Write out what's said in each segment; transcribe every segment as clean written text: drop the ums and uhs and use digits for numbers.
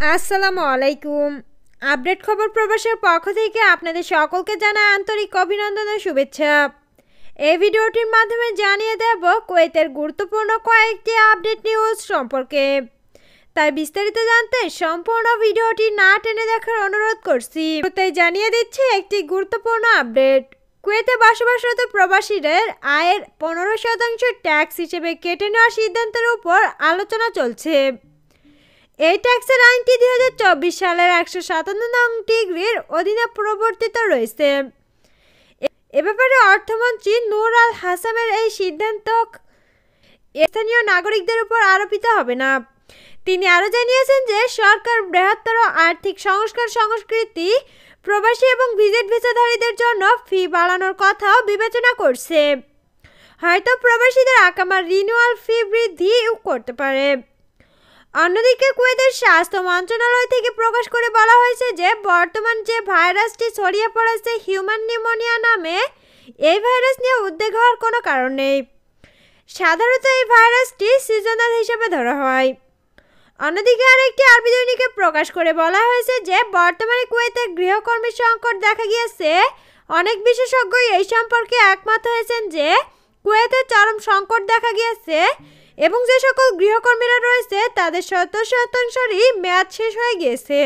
আসসালামু আলাইকুম। আপডেট খবর প্রবাসের পক্ষ থেকে আপনাদের সকলকে জানাই আন্তরিক অভিনন্দন ও শুভেচ্ছা। এই ভিডিওটির মাধ্যমে জানিয়ে দেব কুয়েতের গুরুত্বপূর্ণ কয়েকটি আপডেট নিউজ সম্পর্কে। তাই বিস্তারিত জানতে সম্পূর্ণ ভিডিওটি না টেনে দেখার অনুরোধ করছি। তাই জানিয়ে দিচ্ছি একটি গুরুত্বপূর্ণ আপডেট। কুয়েতে বসবাসরত প্রবাসীদের আয়ের 15% ট্যাক্স হিসেবে কেটে নেওয়ার সিদ্ধান্তের উপর আলোচনা চলছে। এই ট্যাক্সের আইনটি 2024 সালের 157 নং ডিগ্রির অধীনে প্রবর্তিত রয়েছে। এ ব্যাপারে অর্থমন্ত্রী নূর আল হাসামের এই সিদ্ধান্ত স্থানীয় নাগরিকদের উপর আরোপিত হবে না। তিনি আরও জানিয়েছেন যে সরকার বৃহত্তর আর্থিক সংস্কৃতি প্রবাসী এবং ভিজিট ভিসাধারীদের জন্য ফি বাড়ানোর কথাও বিবেচনা করছে। হয়তো প্রবাসীদের আকামা রিনিউয়াল ফি বৃদ্ধিও করতে পারে। অন্যদিকে কুয়েতের স্বাস্থ্য মন্ত্রণালয় থেকে প্রকাশ করে বলা হয়েছে যে বর্তমান যে ভাইরাসটি ছড়িয়ে পড়েছে হিউম্যান নিউমোনিয়া নামে, এই ভাইরাস নিয়ে উদ্বেগ হওয়ার কোনো কারণ নেই। সাধারণত এই ভাইরাসটি সিজনাল হিসেবে ধরা হয়। অন্যদিকে আরেকটি আরবি দৈনিকে প্রকাশ করে বলা হয়েছে যে বর্তমানে কুয়েতে গৃহকর্মী সংকট দেখা গিয়েছে। অনেক বিশেষজ্ঞই এই সম্পর্কে একমত হয়েছেন যে কুয়েতে চরম সংকট দেখা গিয়েছে এবং যে সকল গৃহকর্মীরা রয়েছে তাদের 70% মেয়াদ শেষ হয়ে গিয়েছে।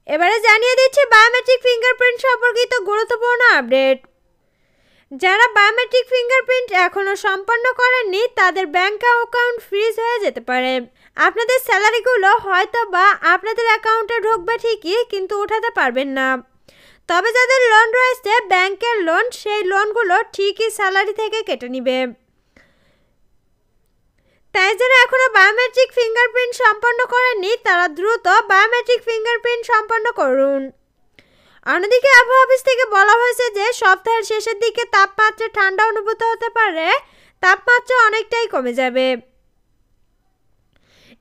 এবারে জানিয়ে দিচ্ছি বায়োমেট্রিক ফিঙ্গারপ্রিন্ট সম্পর্কিত গুরুত্বপূর্ণ আপডেট। যারা বায়োমেট্রিক ফিঙ্গারপ্রিন্ট এখনও সম্পন্ন করেননি তাদের ব্যাংক অ্যাকাউন্ট ফ্রিজ হয়ে যেতে পারে। আপনাদের স্যালারিগুলো হয়তো বা আপনাদের অ্যাকাউন্টে ঢুকবে ঠিকই, কিন্তু উঠাতে পারবেন না। তবে যাদের লোন রয়েছে ব্যাংকের লোন, সেই লোনগুলো ঠিকই স্যালারি থেকে কেটে নিবে। তাই যারা এখনও বায়োমেট্রিক ফিঙ্গারপ্রিন্ট সম্পন্ন করেননি তারা দ্রুত বায়োমেট্রিক ফিঙ্গারপ্রিন্ট সম্পন্ন করুন। অন্যদিকে আবহাওয়া অফিস থেকে বলা হয়েছে যে সপ্তাহের শেষের দিকে তাপমাত্রা ঠান্ডা অনুভূত হতে পারে, তাপমাত্রা অনেকটাই কমে যাবে।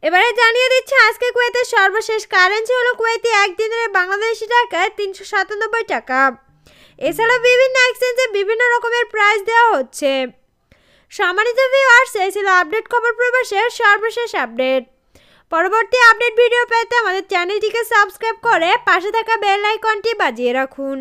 এবারে জানিয়ে দিচ্ছি আজকে কুয়েতের সর্বশেষ কারেন্সি হলো কুয়েতি 1 দিনের বাংলাদেশি টাকায় 397 টাকা। এছাড়াও বিভিন্ন এক্সচেঞ্জে বিভিন্ন রকমের প্রাইস দেওয়া হচ্ছে। সম্মানিত ভিউয়ার্স, এই ছিল আপডেট খবর প্রবাসের সর্বশেষ আপডেট। পরবর্তী আপডেট ভিডিও পেতে আমাদের চ্যানেলটিকে সাবস্ক্রাইব করে পাশে থাকা বেল আইকনটি বাজিয়ে রাখুন।